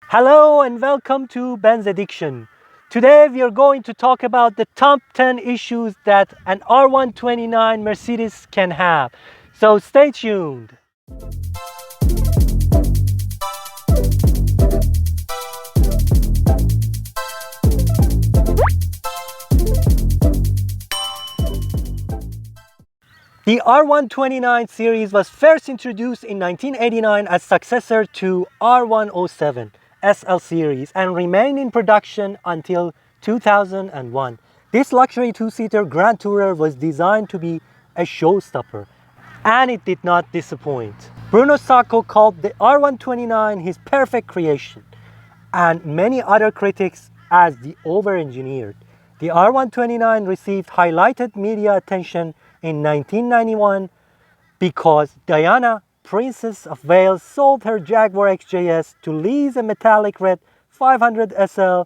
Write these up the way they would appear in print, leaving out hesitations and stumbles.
Hello and welcome to Benz Addiction. Today we are going to talk about the top 10 issues that an R129 Mercedes can have. So stay tuned. The R129 series was first introduced in 1989 as successor to R107 SL series and remained in production until 2001. This luxury two-seater Grand Tourer was designed to be a showstopper, and it did not disappoint. Bruno Sacco called the R129 his perfect creation, and many other critics as the over-engineered. The R129 received highlighted media attention in 1991 because Diana, Princess of Wales, sold her Jaguar XJS to lease a metallic red 500 SL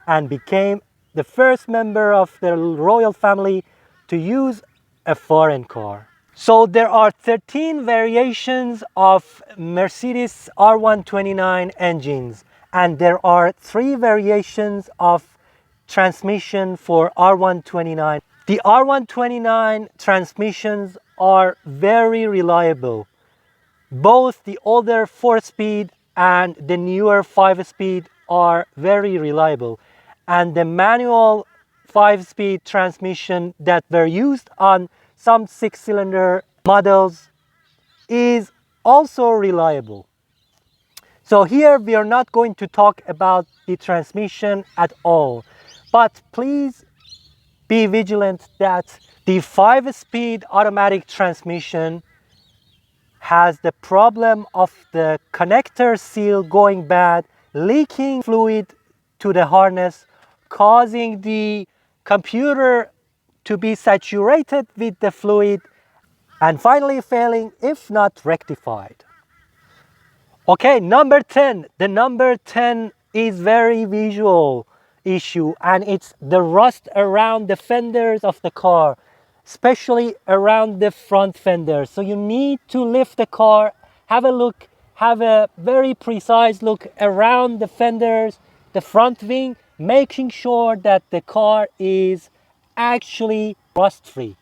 and became the first member of the royal family to use a foreign car. So there are 13 variations of Mercedes R129 engines, and there are 3 variations of transmission for R129. The R129 transmissions are very reliable. Both the older 4-speed and the newer 5-speed are very reliable. And the manual 5-speed transmission that were used on some 6-cylinder models is also reliable. So here we are not going to talk about the transmission at all, but please be vigilant that the 5-speed automatic transmission has the problem of the connector seal going bad, leaking fluid to the harness, causing the computer to be saturated with the fluid and finally failing if not rectified. Okay, number 10. The number 10 is very visual issue, and it's the rust around the fenders of the car, especially around the front fenders. So you need to lift the car, have a look, have a very precise look around the fenders, the front wing, making sure that the car is actually rust free.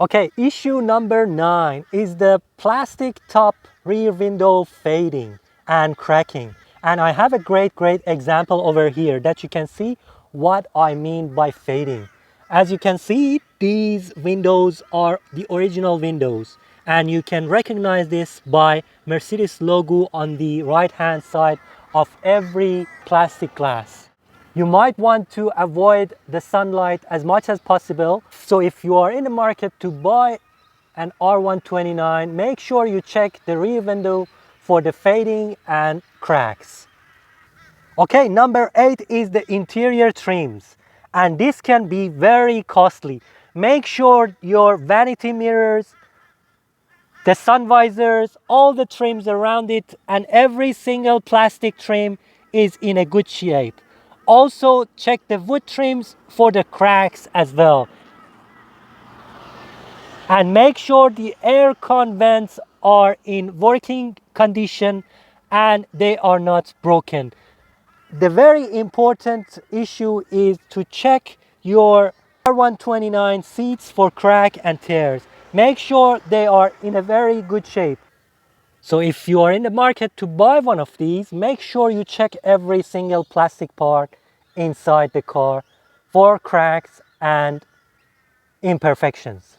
Okay, issue number 9 is the plastic top rear window fading and cracking. And I have a great example over here that you can see what I mean by fading. As you can see, these windows are the original windows, and you can recognize this by Mercedes logo on the right hand side of every plastic glass. You might want to avoid the sunlight as much as possible. So if you are in the market to buy an R129, make sure you check the rear window for the fading and cracks. Okay, number 8 is the interior trims, and this can be very costly. Make sure your vanity mirrors, the sun visors, all the trims around it, and every single plastic trim is in a good shape. Also check the wood trims for the cracks as well. And make sure the air con vents are in working condition and they are not broken. The very important issue is to check your R129 seats for crack and tears. Make sure they are in a very good shape. So if you are in the market to buy one of these, make sure you check every single plastic part inside the car for cracks and imperfections.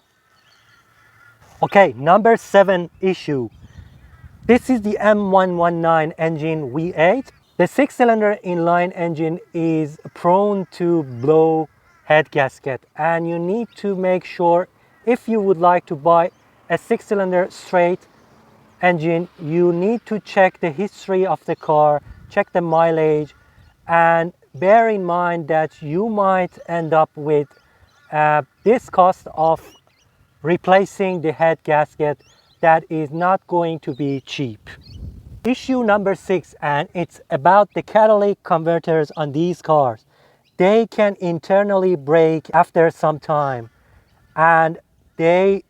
Okay, number 7 issue. This is the M119 engine V8. The 6-cylinder inline engine is prone to blow head gasket, and you need to make sure, if you would like to buy a 6-cylinder straight engine, you need to check the history of the car, check the mileage, and bear in mind that you might end up with this cost of replacing the head gasket that is not going to be cheap. Issue number 6, and it's about the catalytic converters on these cars. They can internally break after some time, and they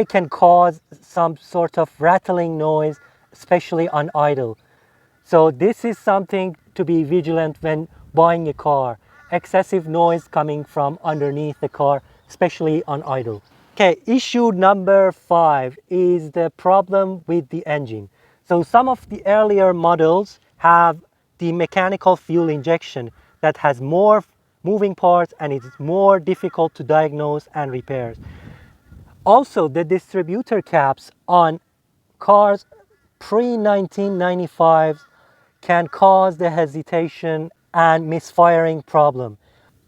can cause some sort of rattling noise, especially on idle. So this is something to be vigilant when buying a car. Excessive noise coming from underneath the car, especially on idle. Okay, issue number 5 is the problem with the engine. So some of the earlier models have the mechanical fuel injection that has more moving parts and it's more difficult to diagnose and repair. Also, the distributor caps on cars pre-1995 can cause the hesitation and misfiring problem.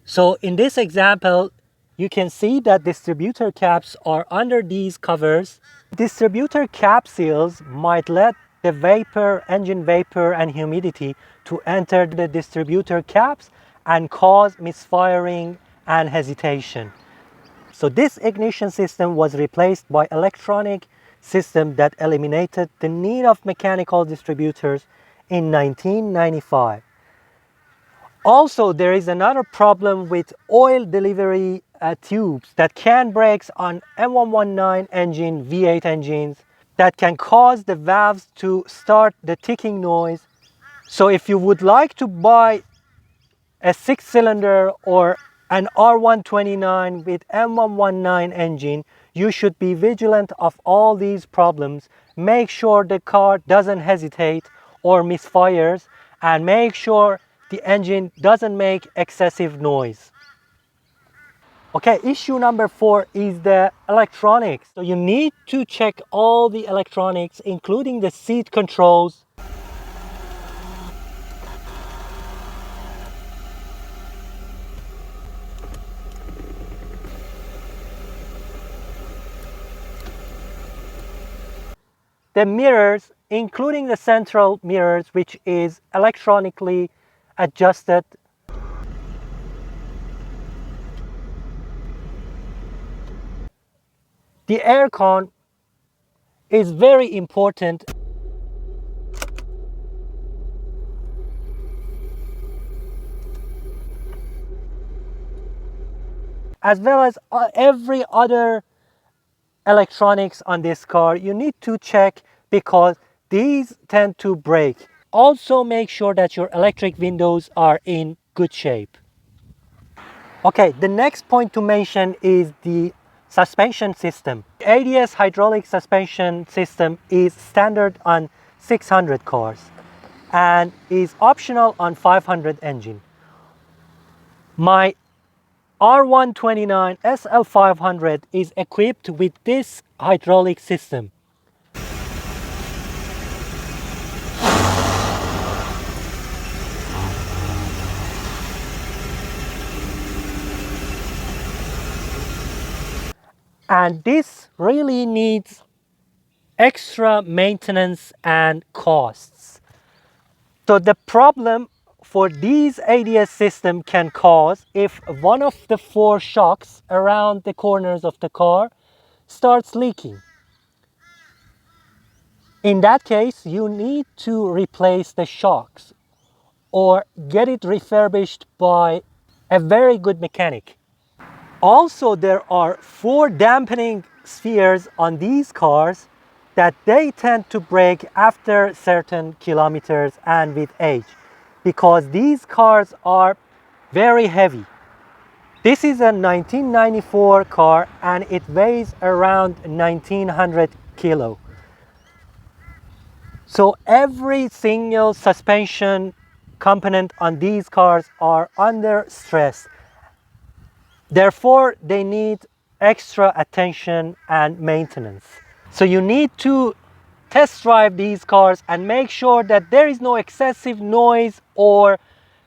So in this example, you can see that distributor caps are under these covers. Distributor cap seals might let the vapor, engine vapor and humidity to enter the distributor caps and cause misfiring and hesitation. So this ignition system was replaced by electronic system that eliminated the need of mechanical distributors in 1995. Also, there is another problem with oil delivery tubes that can break on R119 engine, V8 engines, that can cause the valves to start the ticking noise. So if you would like to buy a 6-cylinder or an R129 with M119 engine, you should be vigilant of all these problems. Make sure the car doesn't hesitate or misfires, and make sure the engine doesn't make excessive noise. Okay, issue number 4 is the electronics. So you need to check all the electronics, including the seat controls, the mirrors, including the central mirrors, which is electronically adjusted. The aircon is very important, as well as every other electronics on this car. You need to check because these tend to break. Also make sure that your electric windows are in good shape. Okay, the next point to mention is the suspension system. ADS hydraulic suspension system is standard on 600 cars and is optional on 500 engine. My R129 SL-500 is equipped with this hydraulic system. And this really needs extra maintenance and costs. So the problem for these ADS system can cause if one of the 4 shocks around the corners of the car starts leaking. In that case, you need to replace the shocks or get it refurbished by a very good mechanic. Also, there are 4 dampening spheres on these cars that they tend to break after certain kilometers and with age, because these cars are very heavy. This is a 1994 car and it weighs around 1900 kilo. So every single suspension component on these cars are under stress. Therefore, they need extra attention and maintenance. So you need to test drive these cars and make sure that there is no excessive noise or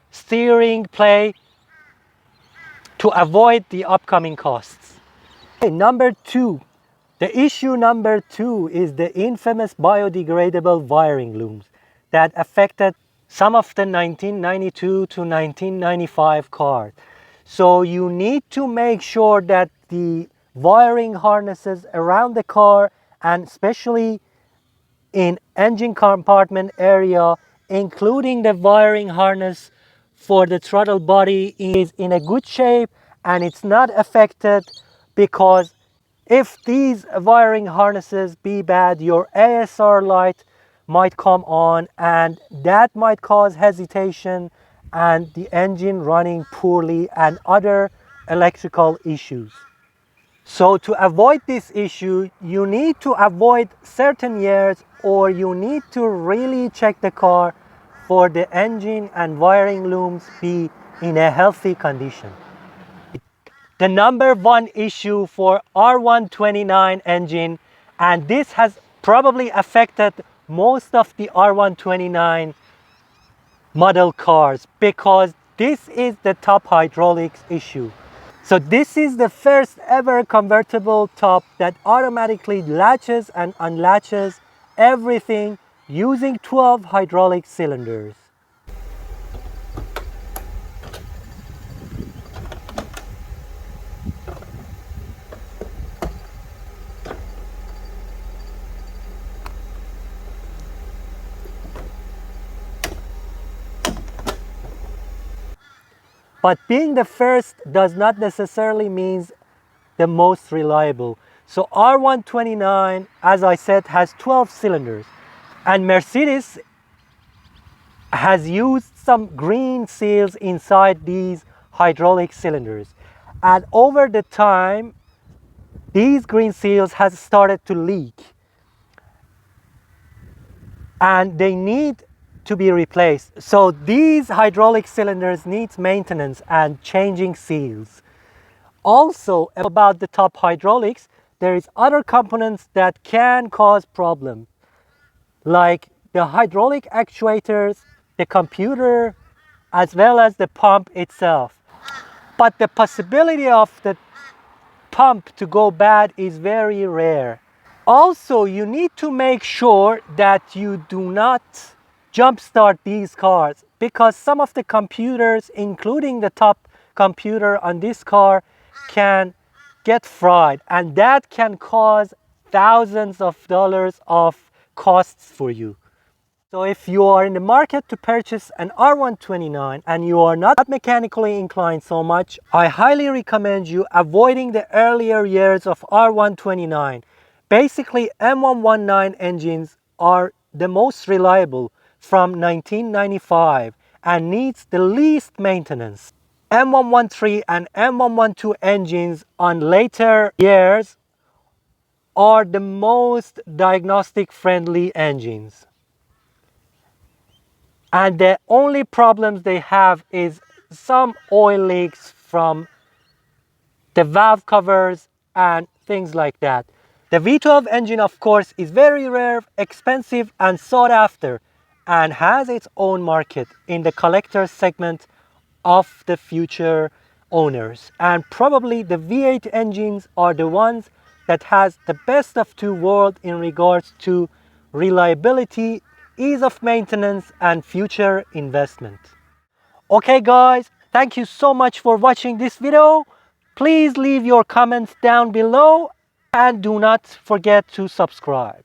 steering play to avoid the upcoming costs. Okay, number 2. The issue number 2 is the infamous biodegradable wiring looms that affected some of the 1992 to 1995 cars. So you need to make sure that the wiring harnesses around the car, and especially in engine compartment area, including the wiring harness for the throttle body, is in a good shape and it's not affected, because if these wiring harnesses be bad, your ASR light might come on, and that might cause hesitation and the engine running poorly and other electrical issues. So to avoid this issue, you need to avoid certain years, or you need to really check the car for the engine and wiring looms be in a healthy condition. The number one issue for R129 engine, and this has probably affected most of the R129 model cars, because this is the top hydraulics issue. So this is the first ever convertible top that automatically latches and unlatches everything using 12 hydraulic cylinders. But being the first does not necessarily mean the most reliable. So R129, as I said, has 12 cylinders, and Mercedes has used some green seals inside these hydraulic cylinders, and over the time these green seals has started to leak and they need to be replaced. So these hydraulic cylinders needs maintenance and changing seals. Also, about the top hydraulics, there is other components that can cause problems, like the hydraulic actuators, the computer, as well as the pump itself. But the possibility of the pump to go bad is very rare. Also, you need to make sure that you do not jumpstart these cars, because some of the computers, including the top computer on this car, can get fried, and that can cause thousands of dollars of costs for you. So if you are in the market to purchase an R129 and you are not mechanically inclined so much, I highly recommend you avoiding the earlier years of R129. Basically, M119 engines are the most reliable from 1995 and needs the least maintenance. M113 and M112 engines on later years are the most diagnostic friendly engines. And the only problems they have is some oil leaks from the valve covers and things like that. The V12 engine, of course, is very rare, expensive, and sought after, and has its own market in the collector segment of the future owners. And probably the V8 engines are the ones that has the best of two worlds in regards to reliability, ease of maintenance, and future investment. Okay guys, thank you so much for watching this video. Please leave your comments down below and do not forget to subscribe.